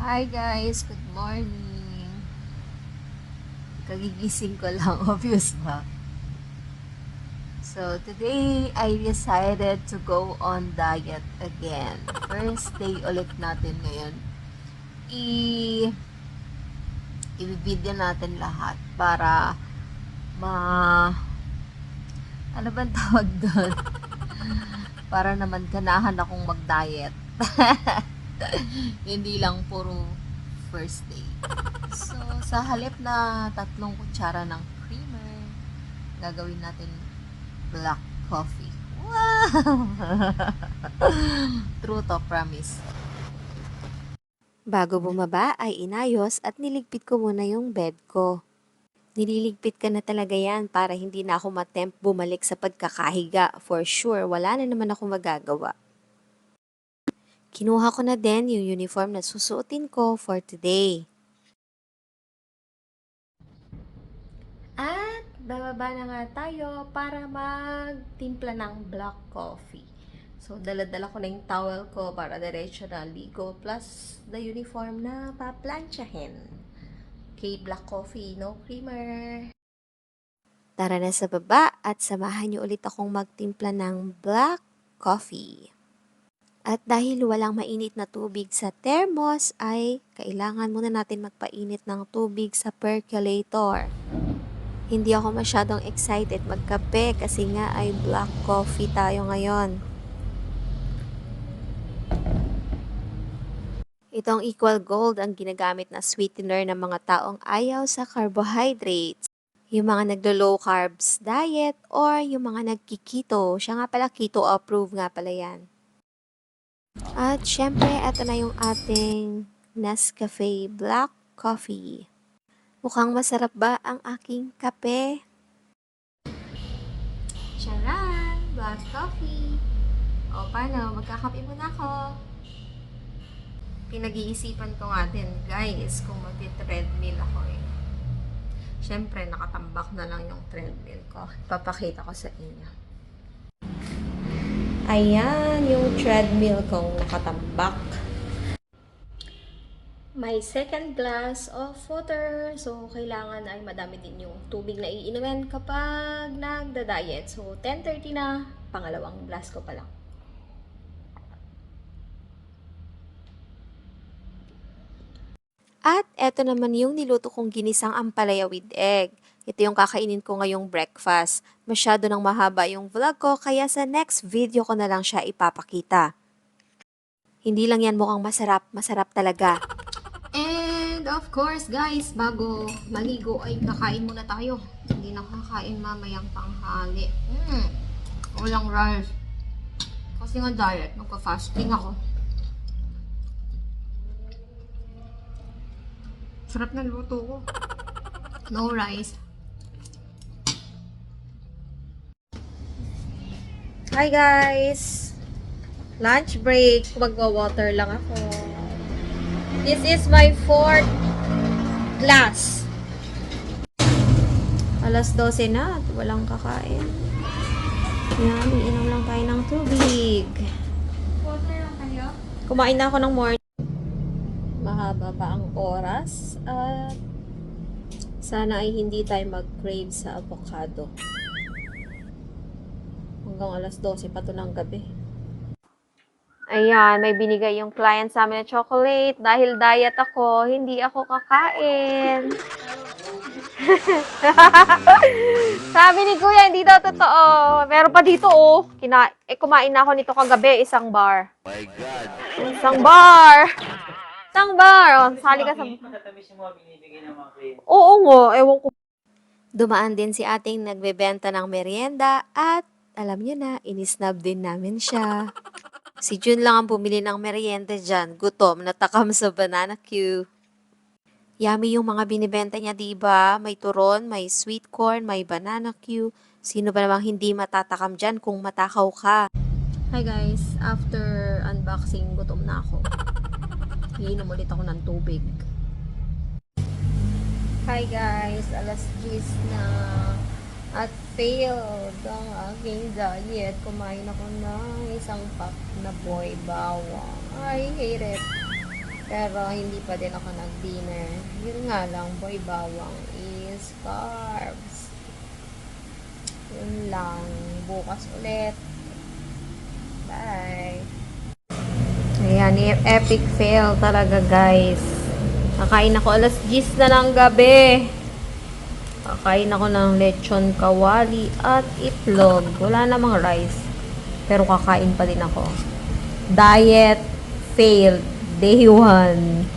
Hi guys, good morning. Kagigising ko lang, obvious ba? So today I decided to go on diet again. First day ulit natin ngayon. I i-video natin lahat para ma ano bang tawag doon? Para naman ganahan akong mag-diet. Hindi lang puro first day. So, sa halip na 3 kutsara ng creamer, gagawin natin black coffee. Wow! True to, promise. Bago bumaba ay inayos at niligpit ko muna yung bed ko. Nililigpit ka na talaga yan para hindi na ako matempt bumalik sa pagkakahiga. For sure, wala na naman ako magagawa. Kinuha ko na din yung uniform na susuotin ko for today. At bababa na nga tayo para magtimpla ng black coffee. So, dala-dala ko na yung towel ko para diretso na ligo plus the uniform na paplansyahin. Okay, black coffee, no creamer. Tara na sa baba at samahan niyo ulit akong magtimpla ng black coffee. At dahil walang mainit na tubig sa thermos ay kailangan muna natin magpainit ng tubig sa percolator. Hindi ako masyadong excited magkape kasi nga ay black coffee tayo ngayon. Itong Equal Gold ang ginagamit na sweetener ng mga taong ayaw sa carbohydrates. Yung mga naglo-low carbs diet or yung mga nagkikito. Siya nga pala, keto approved nga pala yan. At syempre, ito na yung ating Nescafe Black Coffee. Mukhang masarap ba ang aking kape? Charan! Black coffee! O paano, magkakape muna ako. Pinag-iisipan ko nga din, guys, kung mag-treadmill ako eh. Siyempre, nakatambak na lang yung treadmill ko. Papakita ko sa inyo. Ayan, yung treadmill kong nakatambak. May second glass of water. So, kailangan ay madami din yung tubig na iinumin kapag nagda-diet. So, 10:30 na. Pangalawang glass ko pa lang. At eto naman yung niluto kong ginisang ampalaya with egg. Ito yung kakainin ko ngayong breakfast. Masyado nang mahaba yung vlog ko kaya sa next video ko na lang siya ipapakita. Hindi lang yan mukhang masarap, masarap talaga. And of course, guys, bago maligo ay kakain muna tayo. Hindi na kakain mamayang tanghali. Walang rice. Kasi nga diet, magpa-fasting ako. Sarap ng luto ko. No rice. Hi guys! Lunch break. Magwa-water lang ako. This is my 4th glass. Alas 12 na at walang kakain. Yan, iinom lang tayo ng tubig. Water lang kayo? Kumain na ako ng morning. Mahaba pa ang oras at sana ay hindi tayo mag-crave sa avocado. Hanggang alas 12 pa to ng gabi. Ayan, may binigay yung client sa amin na chocolate. Dahil diet ako, hindi ako kakain. Sabi ni Kuya, hindi daw totoo. Meron pa dito, oh. Kumain na ako nito kagabi, isang bar. My God. Isang bar! Isang bar! Oh, sali ka sa... Matatamis yung mga binibigay ng mga client. Oo nga, ewan ko. Dumaan din si ating nagbebenta ng merienda at alam niyo na, inisnab din namin siya. Si Jun lang ang bumili ng merienda dyan. Gutom, natakam sa banana Q. Yummy yung mga binibenta niya, diba? May turon, may sweet corn, may banana Q. Sino ba namang hindi matatakam dyan kung matakaw ka? Hi guys, after unboxing, gutom na ako. Iinom ulit ako ng tubig. Hi guys, alas 10 na at failed ang aking diet. Kumain ako ng isang pack na boy bawang. I hate it. Pero hindi pa din ako nag-dinner. Yun nga lang, boy bawang is carbs. Yun lang. Bukas ulit. Bye! Ayan, epic fail talaga guys. Kakain ako alas 10 na ng gabi. Kakain ako ng lechon kawali at itlog. Wala namang rice. Pero kakain pa din ako. Diet failed. Day 1.